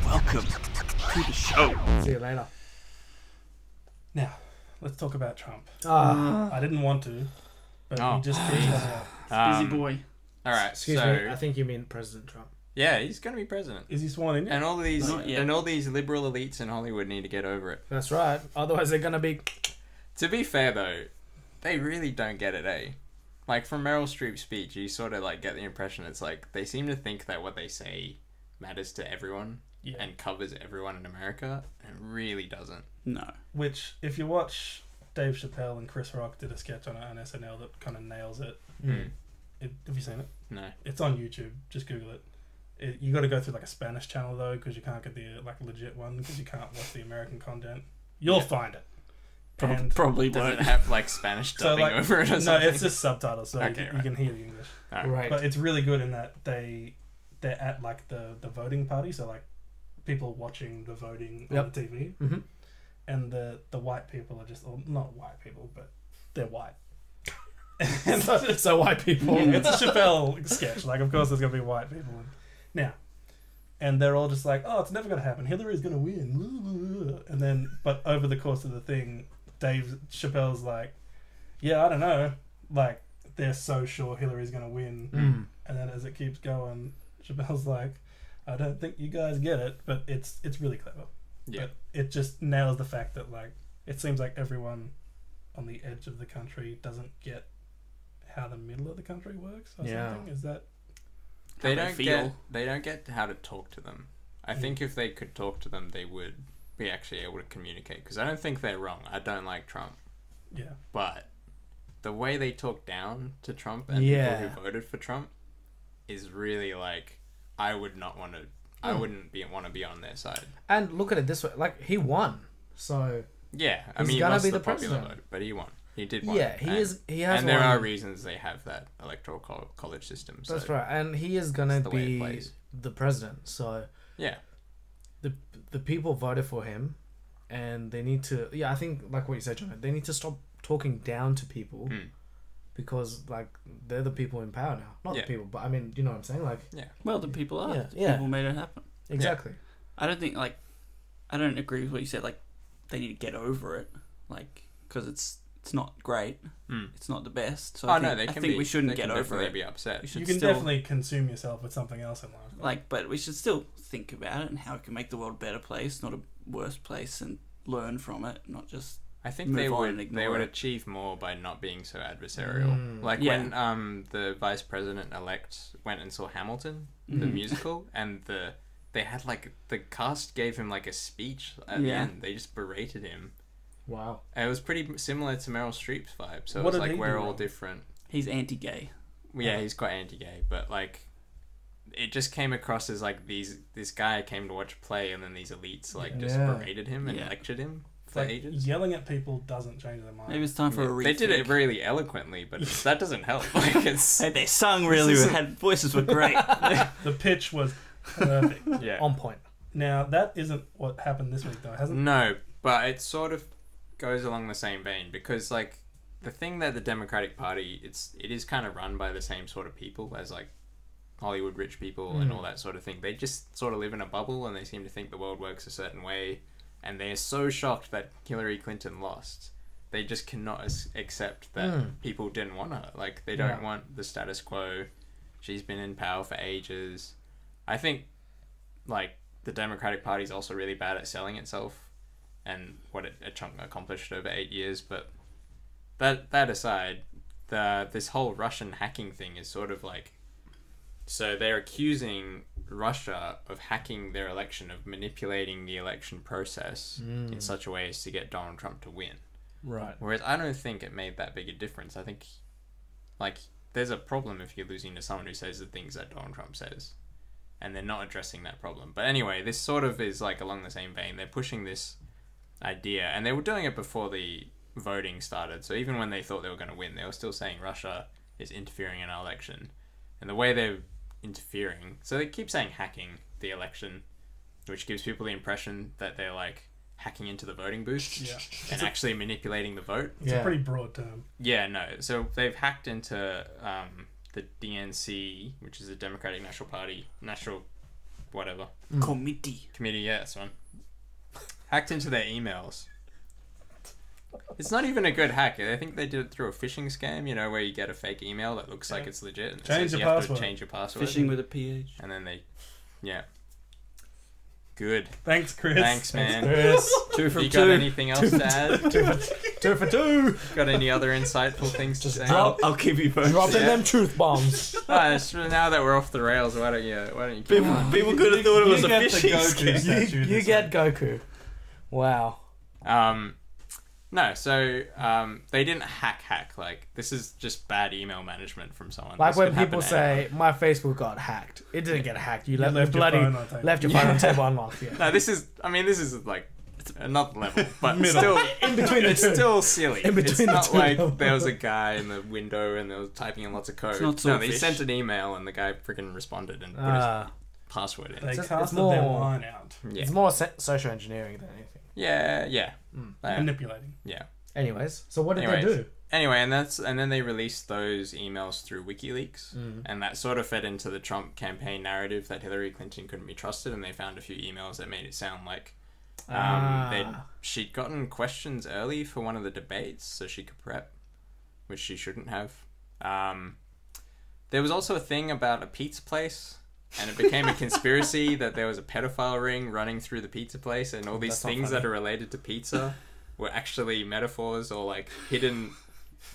Welcome to the show. See you later. Now, let's talk about Trump. Ah, I didn't want to, but Oh. he just keeps coming out. Busy boy. All right, excuse so me. I think you mean President Trump. yeah, he's gonna be president, Is he sworn in yet? and all these Not yet. liberal elites in Hollywood need to get over it. That's right. Otherwise, they're gonna be. To be fair though, they really don't get it, eh? Like from Meryl Streep's speech, you sort of like get the impression it's like they seem to think that what they say matters to everyone Yeah. and covers everyone in America, and it really doesn't. No. Which, if you watch Dave Chappelle and Chris Rock did a sketch on SNL that kind of nails it. Mm. Have you seen it? No. It's on YouTube. Just Google it. You got to go through like a Spanish channel though, because you can't get the like legit one because you can't watch the American content. You'll find it. And Probably Does won't. it have like Spanish so dubbing like over it or no, something? it's just subtitles, so Okay, you right. can hear the English. Alright. Right. But it's really good in that they're at like the voting party, so like people watching the voting Yep. on the TV, Mm-hmm. and the white people are just not white people, but they're white. And So white people. it's a Chappelle sketch. Like, of course, there's gonna be white people now, and they're all just like, "Oh, it's never gonna happen. Hillary's gonna win." And then, but over the course of the thing, Dave Chappelle's like, "Yeah, I don't know. Like, they're so sure Hillary's gonna win." Mm. And then as it keeps going, Chappelle's like, "I don't think you guys get it, but it's really clever." Yeah. But it just nails the fact that like it seems like everyone on the edge of the country doesn't get how the middle of the country works or Yeah. something. Is that They How they don't feel. get they don't get how to talk to them. I think if they could talk to them, they would be actually able to communicate. Because I don't think they're wrong. I don't like Trump, yeah? but the way they talk down to Trump and Yeah. people who voted for Trump is really like I would not want to. I wouldn't want to be on their side. And look at it this way: like he won, so Yeah, I He's mean, he gonna lost be the the popular president. vote, but he won. He did win. yeah, he is. He has. And there won. are reasons they have that electoral college system. So That's right, and he is gonna That's the way it be plays. the president. So yeah, the people voted for him, and they need to. Yeah, I think like what you said, John. They need to stop talking down to people. Mm. Because like they're the people in power now, not Yeah. the people, but I mean, you know what I'm saying? Like Well, the people are. Yeah, The yeah. People made it happen. exactly. I don't think, I don't agree with what you said. Like, they need to get over it. Like, because it's not great. Mm. It's not the best. So Oh I no, think, they I can think be, we shouldn't they get can over definitely it. be upset. We should You can still, definitely consume yourself with something else in life. but we should still think about it and how it can make the world a better place, not a worse place, and learn from it, not just. I think move they on would and ignore they would it. achieve more by not being so adversarial. Mm. Like Yeah. when the vice president elect went and saw Hamilton, the Mhm. musical, and they had like the cast gave him like a speech at the Yeah. end. They just berated him. Wow. And it was pretty similar to Meryl Streep's vibe. So What it's did like he we're do all wrong? different. He's anti-gay. Yeah, he's quite anti-gay, but like it just came across as like this guy came to watch a play and then these elites like just Yeah. berated him and Yeah. lectured him It's for like ages. yelling at people doesn't change their mind. Maybe it's time for a They rethink. did it really eloquently, but that doesn't help. Like it's Hey, they sung really. This is- Had voices were great. The pitch was perfect. yeah. On point. Now that isn't what happened this week though, hasn't? No, but it sort of goes along the same vein because like the thing that the Democratic Party it is kind of run by the same sort of people as like Hollywood rich people and all that sort of thing. They just sort of live in a bubble and they seem to think the world works a certain way, and they're so shocked that Hillary Clinton lost. They just cannot accept that people didn't want her. Like they don't Yeah. want the status quo. She's been in power for ages. I think like the Democratic Party is also really bad at selling itself and what it accomplished over 8 years. But that aside, this whole Russian hacking thing is sort of like, so they're accusing Russia of hacking their election, of manipulating the election process in such a way as to get Donald Trump to win. Right. Whereas I don't think it made that big a difference. I think like there's a problem if you're losing to someone who says the things that Donald Trump says, and they're not addressing that problem. But anyway, this sort of is like along the same vein. They're pushing this idea, and they were doing it before the voting started. So even when they thought they were going to win, they were still saying Russia is interfering in our election. And the way they're interfering, so they keep saying hacking the election, which gives people the impression that they're like hacking into the voting booth Yeah. and actually manipulating the vote. It's Yeah. a pretty broad term. Yeah, no. So they've hacked into the DNC, which is the Democratic National Party, National whatever Committee. committee. Yeah, that's one. Hacked into their emails. It's not even a good hack. I think they did it through a phishing scam. You know, where you get a fake email that looks like it's legit. And it Change says your you password. have to change your password. Fishing with a PH. And then yeah. Good. Thanks, Chris. Thanks, man. Chris. 2 from You 2. got anything else to add? 2 for 2. Got any other insightful things to Just say? drop- I'll keep you posted. Dropping Yeah. them truth bombs. Now that we're off the rails, why don't you keep going? People could have thought it was a get the fishing Goku scam. statue You this get week. Goku. Wow. No, so they didn't hack. Like, this is just bad email management from someone. Like This when could happen people to say, my Facebook got hacked. It didn't get hacked. You left your left your bloody... phone on table. Left your phone on table unlocked, yeah. anyone. No, this is like another level, but Middle. still, In between the it's two. still silly. In between it's the not two like levels. there was a guy in the window and they was typing in lots of code. not No, they Swordfish. sent an email and the guy freaking responded and put his Ah, password in. They It's casted more- their line out. Yeah, It's more social engineering than anything. yeah. Manipulating. Yeah. Anyways, so what did Anyways. they do? Anyway, and then they released those emails through WikiLeaks, Mm. and that sort of fed into the Trump campaign narrative that Hillary Clinton couldn't be trusted, and they found a few emails that made it sound like she'd gotten questions early for one of the debates, so she could prep, which she shouldn't have. There was also a thing about a pizza place, and it became a conspiracy that there was a pedophile ring running through the pizza place, and all these That's not things funny. that are related to pizza were actually metaphors or like hidden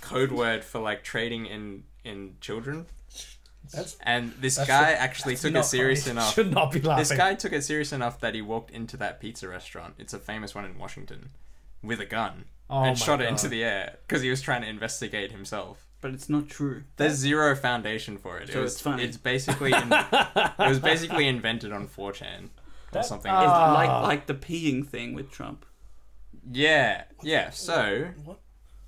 code word for like trading in children. That's And this That's guy a- actually that's took it not serious funny. enough. Should not be laughing. This guy took it serious enough that he walked into that pizza restaurant. It's a famous one in Washington, with a gun Oh and my shot it God. into the air because he was trying to investigate himself. But it's not true. There's zero foundation for it. So it's funny. It's basically it was basically invented on 4chan or That- something. It's Ah. like the peeing thing with Trump. Yeah. So what?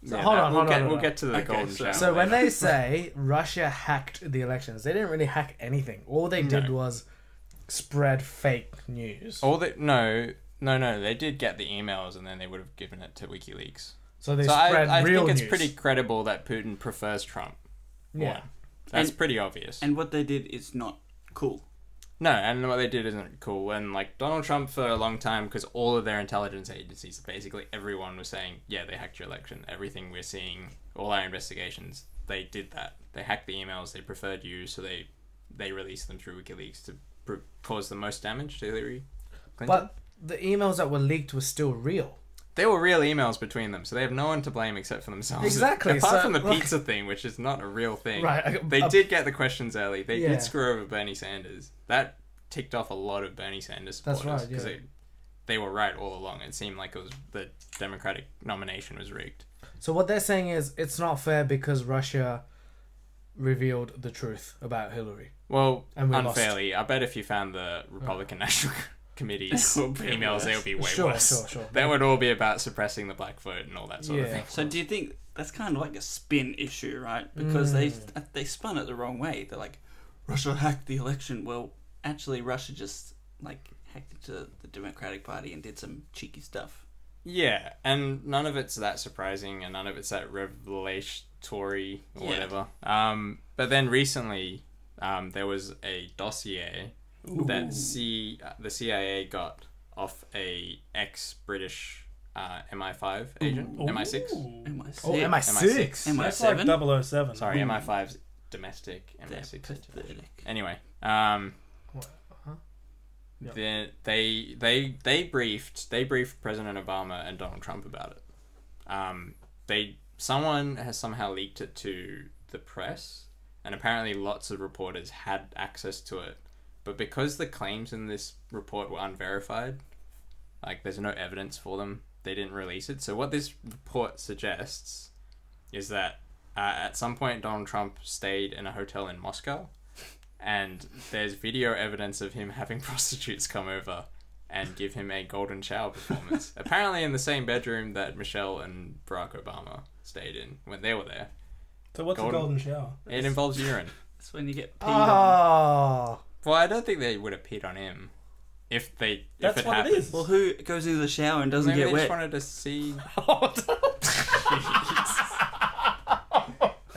yeah, hold that- on, we'll hold get on. we'll get to the Okay, golden so- shower. So when later. they say Russia hacked the elections, they didn't really hack anything. All they did No. was spread fake news. all that no, they did get the emails and then they would have given it to WikiLeaks. So they So spread I real think it's news. pretty credible that Putin prefers Trump. Yeah. That's And- pretty obvious. And what they did is not cool. No, and what they did isn't cool. And like Donald Trump for a long time, because all of their intelligence agencies, basically everyone was saying, yeah, they hacked your election. Everything we're seeing, all our investigations, they did that. They hacked the emails. They preferred you, so they released them through WikiLeaks to cause the most damage to Hillary Clinton. But the emails that were leaked were still real. They were real emails between them, so they have no one to blame except for themselves. Exactly, Apart so, from the like- pizza thing, which is not a real thing. Right. They did get the questions early. They Yeah. did screw over Bernie Sanders. That ticked off a lot of Bernie Sanders That's supporters. right, yeah. Because they were right all along. It seemed like it was the Democratic nomination was rigged. So what they're saying is it's not fair because Russia revealed the truth about Hillary. Well, And we lost. unfairly. I bet if you found the Republican National Committee's It would be emails, worse. they would be way Sure, worse. sure. They would all be about suppressing the black vote and all that sort of Yeah. thing. So do you think that's kind of like a spin issue, right? Because they spun it the wrong way. They're like, Russia hacked the election. Well, actually, Russia just like hacked into the Democratic Party and did some cheeky stuff. Yeah, and none of it's that surprising, and none of it's that revelatory or Yeah. whatever. But then recently, there was a dossier that the CIA got off a ex-British MI5 agent, MI6. Ooh. MI6. Oh, MI6. MI7. That's like 007. Sorry, Ooh. MI5's domestic, They're MI6. pathetic. Anyway, What? Huh? they briefed President Obama and Donald Trump about it. Someone has somehow leaked it to the press, and apparently lots of reporters had access to it. But because the claims in this report were unverified, like there's no evidence for them, they didn't release it. So what this report suggests is that at some point Donald Trump stayed in a hotel in Moscow, and there's video evidence of him having prostitutes come over and give him a golden shower performance. Apparently in the same bedroom that Michelle and Barack Obama stayed in when they were there. So what's a golden shower? It involves urine. That's when you get peed on. Oh. Well, I don't think they would have peed on him if That's it what happened. it is. Well, who goes into the shower and doesn't Maybe get they wet? just wanted to see.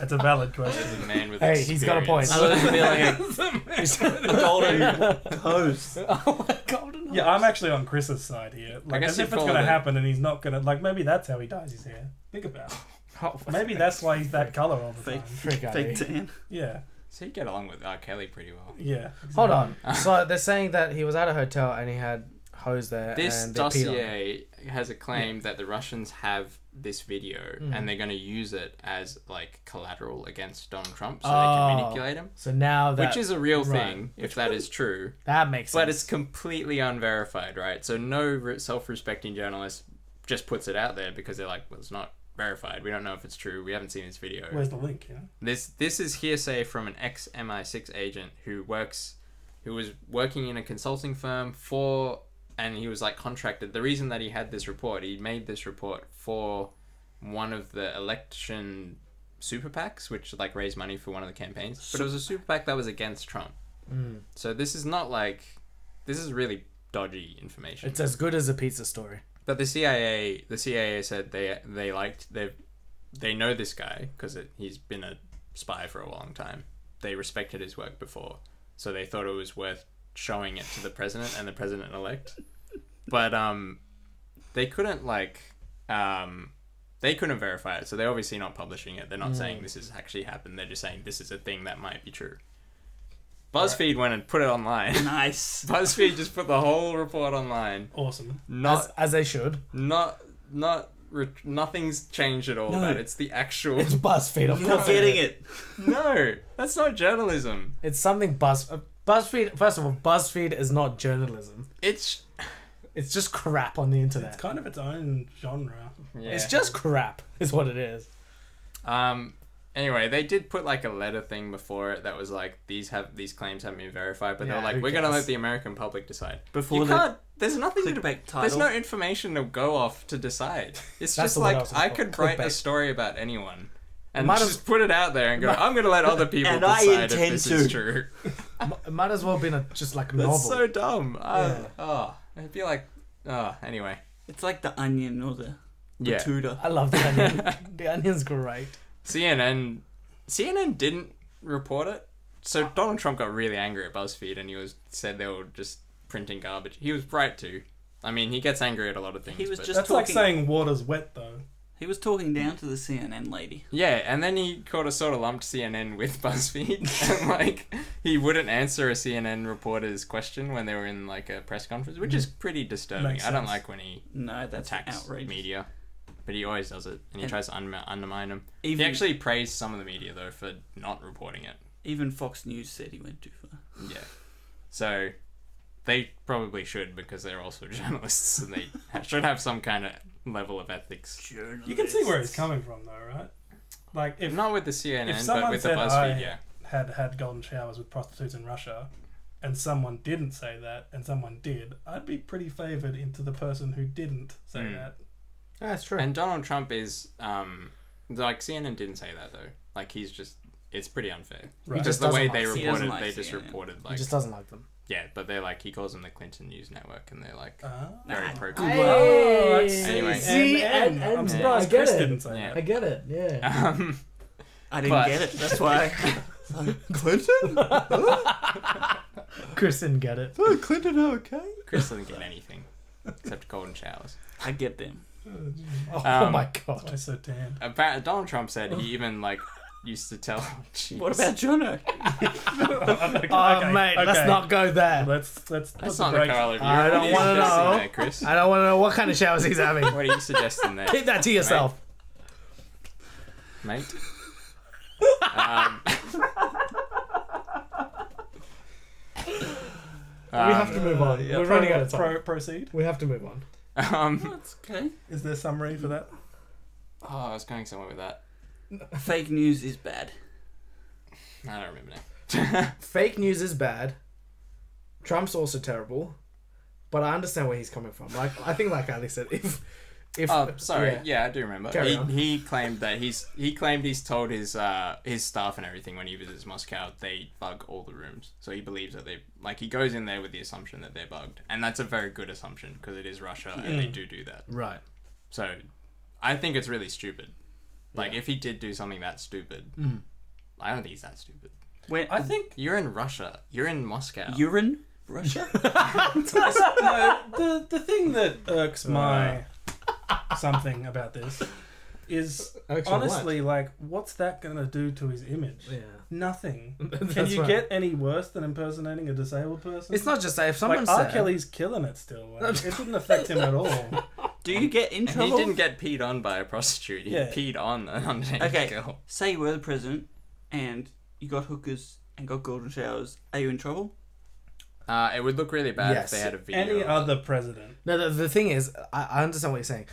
A It's a valid question. There's a man with Hey, he's got a point. experience. I was gonna be like a golden coast. Oh my golden. Yeah, I'm actually on Chris's side here. Like, guess as you'd if it's call going to it- happen and he's not going to... Like, maybe that's how he dyes his hair. Think about it. Oh, Maybe that's why he's that colour all the Fake, time. Freak out, fake eh? tan. Yeah. So you get along with R. Kelly pretty well. Yeah. Hold exactly. on. So they're saying that he was at a hotel and he had hose there. This and they peed on him. dossier has a claim that the Russians have this video and they're going to use it as like collateral against Donald Trump so they can manipulate him. So now that Which is a real right. thing, if that is true. that makes sense. But it's completely unverified, right? So no self-respecting journalist just puts it out there because they're like, well, it's not verified. We don't know if it's true. We haven't seen this video. Where's the link, yeah? This is hearsay from an ex-MI6 agent who was working in a consulting firm and he was like contracted. The reason that he had this report, he made this report for one of the election super PACs, which like raised money for one of the campaigns. But it was a super PAC that was against Trump. So this is not like, this is really dodgy information. It's as good as a pizza story. But the CIA said they know this guy because he's been a spy for a long time. They respected his work before, so they thought it was worth showing it to the president and the president-elect. But they couldn't verify it, so they're obviously not publishing it. They're not saying this has actually happened. They're just saying this is a thing that might be true. BuzzFeed went and put it online. Nice. BuzzFeed just put the whole report online. Awesome. As they should. Nothing's changed at all. No. But it's the actual. It's BuzzFeed, of You're course. not getting it. No, that's not journalism. It's something BuzzFeed. First of all, BuzzFeed is not journalism. It's It's just crap on the internet. It's kind of its own genre. yeah. It's just crap, is what it is. Anyway, they did put like a letter thing before it that was like these claims haven't been verified, but Yeah, they're like who we're gonna cares? let the American public decide. Before You the can't. There's nothing. clickbait There's title. no information to go off to decide. It's That's just the word I like was looking I for. could write a Clickbait. story about anyone. And Might just put it out there and go, I'm going to let other people And I decide if intend this is to. true. It might as well have been just like a That's novel. so dumb. Yeah. It'd be like, anyway. It's like the Onion or the Yeah. Tudor. I love the onion. The onion's great. CNN didn't report it. So Donald Trump got really angry at BuzzFeed and said they were just printing garbage. He was right to. I mean, he gets angry at a lot of things. He was but- just That's like talking. saying water's wet, though. He was talking down to the CNN lady. Yeah, and then he sort of lumped CNN with BuzzFeed. And, like, he wouldn't answer a CNN reporter's question when they were in, like, a press conference, which is pretty disturbing. Makes I don't sense. like when he No, that's attacks outrageous. media. But he always does it, and he And tries to undermine them. Even He actually praised some of the media, though, for not reporting it. even Fox News said he went too far. Yeah. So, they probably should, because they're also journalists, and they should have some kind of level of ethics. You can see where he's coming from, though, right? Like, if Not with the CNN, if but someone with the said BuzzFeed, I yeah. had golden showers with prostitutes in Russia, and someone didn't say that, and someone did, I'd be pretty favoured into the person who didn't say that. That's true. And Donald Trump is, like, CNN didn't say that, though. Like, he's just, it's pretty unfair. Right. Because just the way doesn't they like- he doesn't reported, like they just CNN. reported, He like, just doesn't like them. yeah, but they're like, he calls them the Clinton News Network, and they're like, Ah. very pro Oh, I see. Anyway. See, And and- I'm and- surprised I get Chris it. didn't say Yeah. I get it, yeah. I didn't But- get it. That's why. Clinton? Chris didn't get it. Clinton, okay? Chris doesn't get anything except golden showers. I get them. Oh my That's god. why he's so tanned. Apparently, Donald Trump said he even like used to tell. Jeez. What about Jono? Oh mate, let's not go there. Let's That's put the not the brakes- Carl of I Europe. don't What are you wanna suggesting know. there, Chris? I don't want to know what kind of showers he's having. What are you suggesting there, Keep that to yourself. mate? We have to move on. We're running out of time. Proceed. We have to move on. That's okay. Is there a summary for that? I was going somewhere with that. Fake news is bad. I don't remember now. Fake news is bad. Trump's also terrible. But I understand where he's coming from. Like I think, like Ali said, if Oh, sorry. Yeah, I do remember. Carry on. He claimed that he's told his staff and everything when he visits Moscow they bug all the rooms. So he believes that he goes in there with the assumption that they're bugged, and that's a very good assumption because it is Russia and they do that. right. So I think it's really stupid. Like, if he did do something that stupid, I don't think he's that stupid. I think You're in Russia. You're in Moscow. Urine? Russia? no, the thing that irks my something about this is Actually, honestly like, what's that gonna do to his image? Yeah. Nothing. Can That's you right. get any worse than impersonating a disabled person? It's not just that. If someone like R. said... Kelly's killing it still. Like, it didn't affect him at all. Do you get in And trouble? he didn't get peed on by a prostitute. He Yeah. peed on an underage Okay, girl. say you were the president and you got hookers and got golden showers. Are you in trouble? It would look really bad Yes. if they had a video. Any of it. other president. No, the thing is, I understand what you're saying.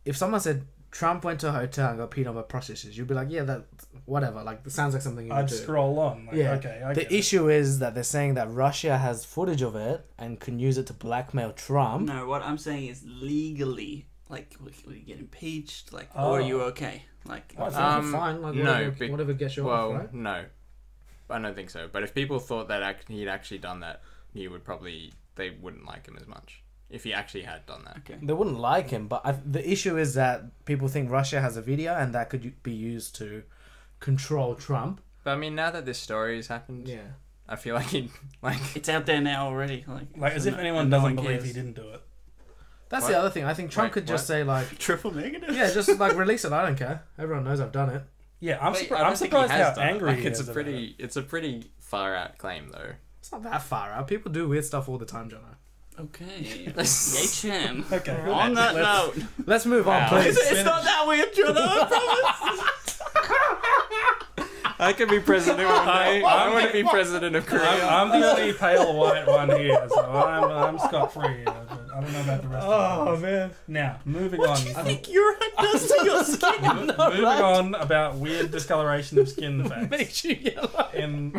If someone said Trump went to a hotel and got peed on by prostitutes, you'd be like, yeah, that whatever. Like, it sounds like something you would I'd do. scroll on. Like, Yeah. okay, I The get it. issue is that they're saying that Russia has footage of it and can use it to blackmail Trump. No, what I'm saying is legally. Like, will you get impeached? Like, Oh. or are you okay? Like, I think You're fine. Like, no, whatever, bec- whatever gets you Well, off, right? no. I don't think so. But if people thought that he'd actually done that, they wouldn't like him as much. If he actually had done that. okay. They wouldn't like him, but the issue is that people think Russia has a video and that could be used to control Trump. But I mean, now that this story has happened, Yeah. I feel like he'd, like... It's out there now already. Like Like, as if no- anyone no doesn't one believe cares. he didn't do it. That's What? the other thing. I think Trump Wait, could just what? say, like, Triple negative? yeah, just like release it. I don't care. Everyone knows I've done it. Yeah, I'm, Wait, surprised. I I'm don't think he surprised has how done it. angry Like, he it's is a about it. it's a pretty far out claim, though. It's not that far out. People do weird stuff all the time, Jono. Okay. HM. Okay. On that let's- note. Let's move on, Wow. please. It's not that weird, John. I I could be president one day. I want to be president of Korea. I'm the only pale white one here, so I'm scot free here. But I don't know about the rest of them. man. Now, moving on. think urine does to your skin. Moving on about weird discoloration of skin facts. Makes you yellow. In